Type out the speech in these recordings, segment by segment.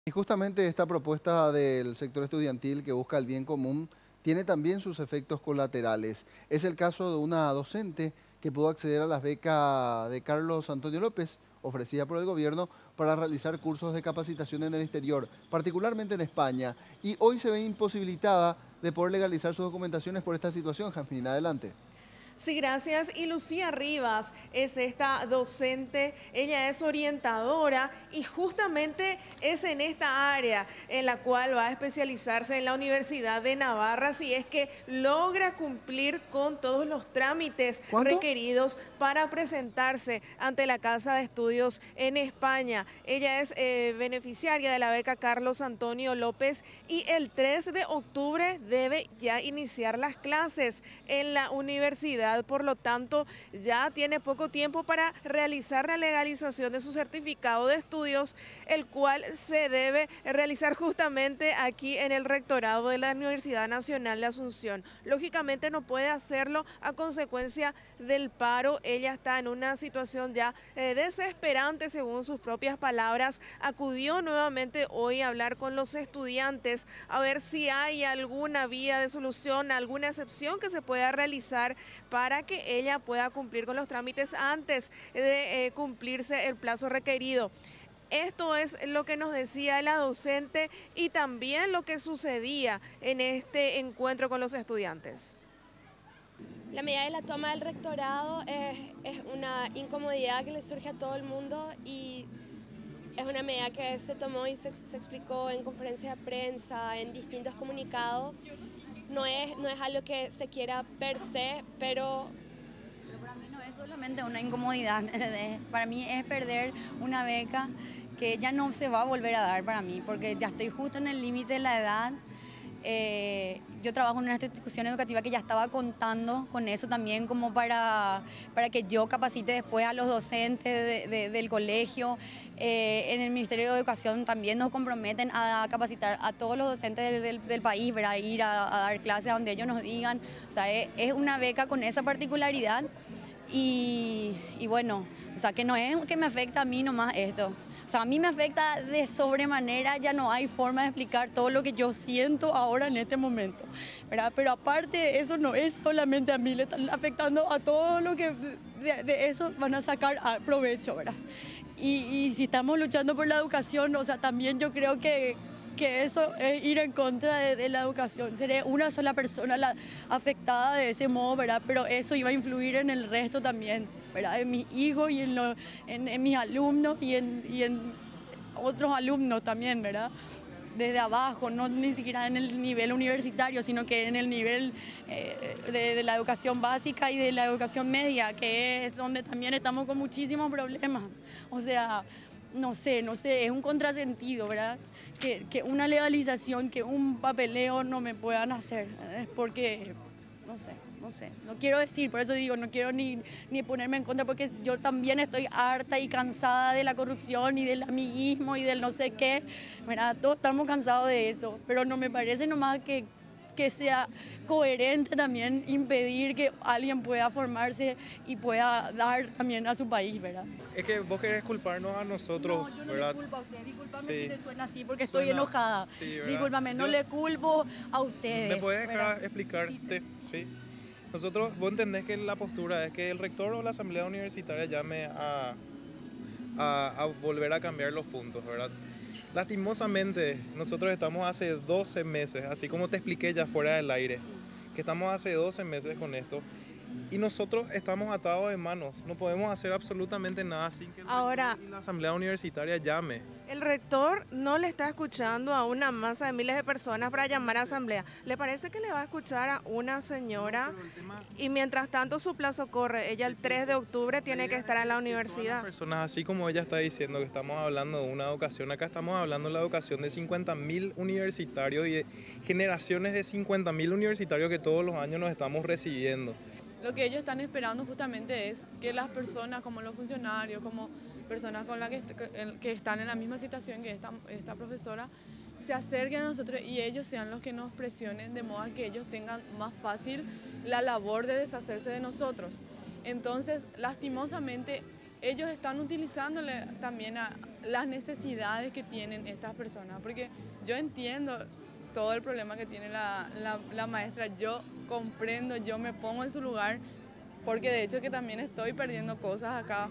Y justamente esta propuesta del sector estudiantil que busca el bien común tiene también sus efectos colaterales. Es el caso de una docente que pudo acceder a las becas de Carlos Antonio López, ofrecida por el gobierno, para realizar cursos de capacitación en el exterior, particularmente en España. Y hoy se ve imposibilitada de poder legalizar sus documentaciones por esta situación. Jasmine, adelante. Sí, gracias. Y Lucía Rivas es esta docente, ella es orientadora y justamente es en esta área en la cual va a especializarse en la Universidad de Navarra si es que logra cumplir con todos los trámites ¿Cuánto? requeridos para presentarse ante la Casa de Estudios en España. Ella es beneficiaria de la beca Carlos Antonio López y el 3 de octubre debe ya iniciar las clases en la universidad. Por lo tanto, ya tiene poco tiempo para realizar la legalización de su certificado de estudios, el cual se debe realizar justamente aquí en el rectorado de la Universidad Nacional de Asunción. Lógicamente no puede hacerlo a consecuencia del paro. Ella está en una situación ya desesperante, según sus propias palabras. Acudió nuevamente hoy a hablar con los estudiantes a ver si hay alguna vía de solución, alguna excepción que se pueda realizar para que ella pueda cumplir con los trámites antes de cumplirse el plazo requerido. Esto es lo que nos decía la docente y también lo que sucedía en este encuentro con los estudiantes. La medida de la toma del rectorado es una incomodidad que le surge a todo el mundo y es una medida que se tomó y se explicó en conferencia de prensa, en distintos comunicados. No es algo que se quiera per se, Pero para mí no es solamente una incomodidad, ¿entendés? Para mí es perder una beca que ya no se va a volver a dar para mí, porque ya estoy justo en el límite de la edad. Yo trabajo en una institución educativa que ya estaba contando con eso también como para que yo capacite después a los docentes del colegio. En el Ministerio de Educación también nos comprometen a capacitar a todos los docentes del país, ¿verdad? Ir a dar clases a donde ellos nos digan. O sea, es una beca con esa particularidad y bueno, o sea, que no es que me afecta a mí nomás esto. O sea, a mí me afecta de sobremanera, ya no hay forma de explicar todo lo que yo siento ahora en este momento, ¿verdad? Pero aparte de eso, no es solamente a mí, le están afectando a todo lo que de eso van a sacar provecho, ¿verdad? Y si estamos luchando por la educación, o sea, también yo creo que eso es ir en contra de la educación. Seré una sola persona la afectada de ese modo, ¿verdad? Pero eso iba a influir en el resto también, ¿verdad? En mis hijos y en mis alumnos y en otros alumnos también, ¿verdad? Desde abajo, no ni siquiera en el nivel universitario, sino que en el nivel de la educación básica y de la educación media, que es donde también estamos con muchísimos problemas. O sea, no sé, es un contrasentido, ¿verdad? Que una legalización, que un papeleo no me puedan hacer, es porque, no sé, no quiero decir, por eso digo, no quiero ni ponerme en contra, porque yo también estoy harta y cansada de la corrupción y del amiguismo y del no sé qué, ¿verdad? Todos estamos cansados de eso, pero no me parece nomás que sea coherente también impedir que alguien pueda formarse y pueda dar también a su país, ¿verdad? Es que vos querés culparnos a No, nosotros, yo no le ¿verdad? culpo a usted, discúlpame si Sí, te suena así porque estoy suena, enojada. sí, ¿verdad? Discúlpame, no Yo, le culpo a ¿Me ustedes, puedes ¿verdad? dejar Sí, explicarte? Sí. Nosotros, vos entendés que la postura es que el rector o la asamblea universitaria llame a volver a cambiar los puntos, ¿verdad? Lastimosamente, nosotros estamos hace 12 meses, así como te expliqué ya fuera del aire, que estamos hace 12 meses con esto. Y nosotros estamos atados de manos, no podemos hacer absolutamente nada sin que el rector Ahora, y la asamblea universitaria llame. el rector no le está escuchando a una masa de miles de personas para llamar a asamblea. ¿Le parece que le va a escuchar a una No, señora? pero el tema, Y mientras tanto su plazo corre. Ella te el 3 de explico. octubre La tiene que idea estar es en la que todas las universidad. personas, así como ella está diciendo que estamos hablando de una educación, acá estamos hablando de la educación de 50.000 universitarios y de generaciones de 50.000 universitarios que todos los años nos estamos recibiendo. Lo que ellos están esperando justamente es que las personas, como los funcionarios, como personas con las que están en la misma situación que esta profesora, se acerquen a nosotros y ellos sean los que nos presionen de modo a que ellos tengan más fácil la labor de deshacerse de nosotros. Entonces, lastimosamente, ellos están utilizándole también a las necesidades que tienen estas personas, porque yo entiendo todo el problema que tiene la maestra, yo comprendo, yo me pongo en su lugar, porque de hecho que también estoy perdiendo cosas acá.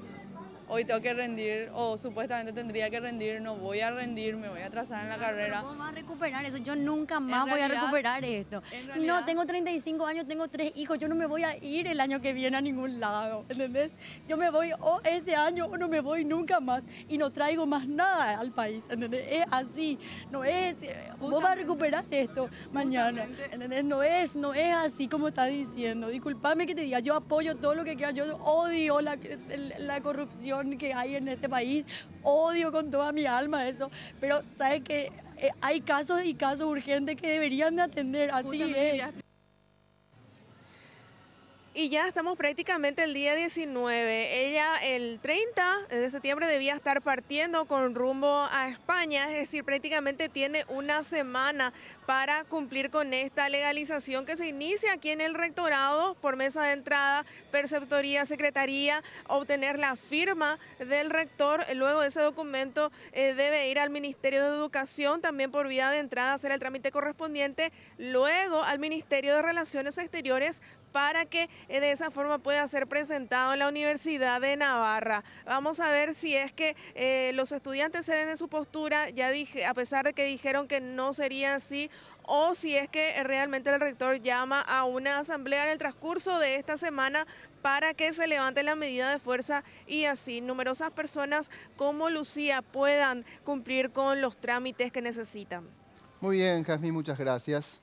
Hoy tengo que rendir, o supuestamente tendría que rendir, no voy a rendir, me voy a atrasar en la carrera. ¿Cómo vas a recuperar eso? Yo nunca más En voy a realidad- recuperar esto. en No, realidad- tengo 35 años, tengo 3 hijos, yo no me voy a ir el año que viene a ningún lado, ¿entendés? Yo me voy o este año o no me voy nunca más y no traigo más nada al país, ¿entendés? Es así, no es, vos vas a recuperar esto mañana, Justamente- ¿entendés? No es así como estás diciendo. Disculpame que te diga, yo apoyo todo lo que quieras, yo odio la corrupción que hay en este país, odio con toda mi alma eso, pero sabes que hay casos y casos urgentes que deberían de atender, así Justamente es. quería Y ya estamos prácticamente el día 19. Ella el 30 de septiembre debía estar partiendo con rumbo a España, es decir, prácticamente tiene una semana para cumplir con esta legalización que se inicia aquí en el rectorado por mesa de entrada, preceptoría, secretaría, obtener la firma del rector. Luego ese documento debe ir al Ministerio de Educación, también por vía de entrada hacer el trámite correspondiente, luego al Ministerio de Relaciones Exteriores para que de esa forma pueda ser presentado en la Universidad de Navarra. Vamos a ver si es que los estudiantes ceden de su postura, ya dije, a pesar de que dijeron que no sería así, o si es que realmente el rector llama a una asamblea en el transcurso de esta semana para que se levante la medida de fuerza y así numerosas personas como Lucía puedan cumplir con los trámites que necesitan. Muy bien, Jazmín, muchas gracias.